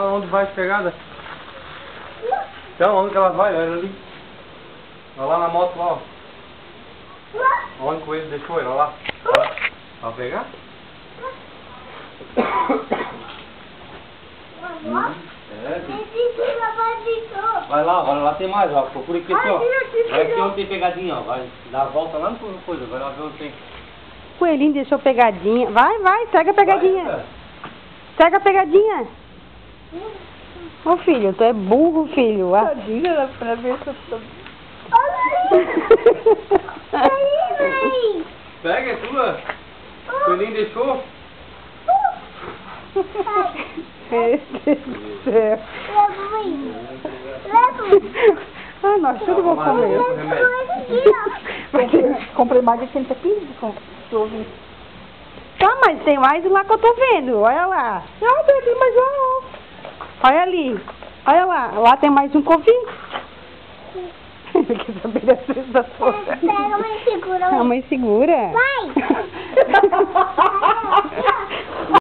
Onde vai as pegadas? Então, onde que ela vai? Olha ali. Olha lá na moto lá, ó. Onde o coelho deixou ele? Olha lá. Vai pegar? Vai lá, olha lá tem mais, ó. Procura aqui, ó. Vai aqui onde tem pegadinha, ó. Vai dar a volta lá no coisa, vai lá ver onde tem. O coelhinho deixou pegadinha. Vai, segue a pegadinha. Segue a pegadinha. Ô filho, tu é burro, filho. Tadinha, pra ver se eu tô... Pega, é tua. O coelhinho deixou. Meu Deus do céu. Ah, nós tudo vamos comer. Comprei mais de 80 quilos de ovinho. Tá, mas tem mais lá que eu tô vendo. Olha lá. Ah, tem aqui mais lá, ó. Olha ali. Olha lá. Lá tem mais um covinho. Quer saber da sua? Pega, mãe, segura. A mãe segura. Vai!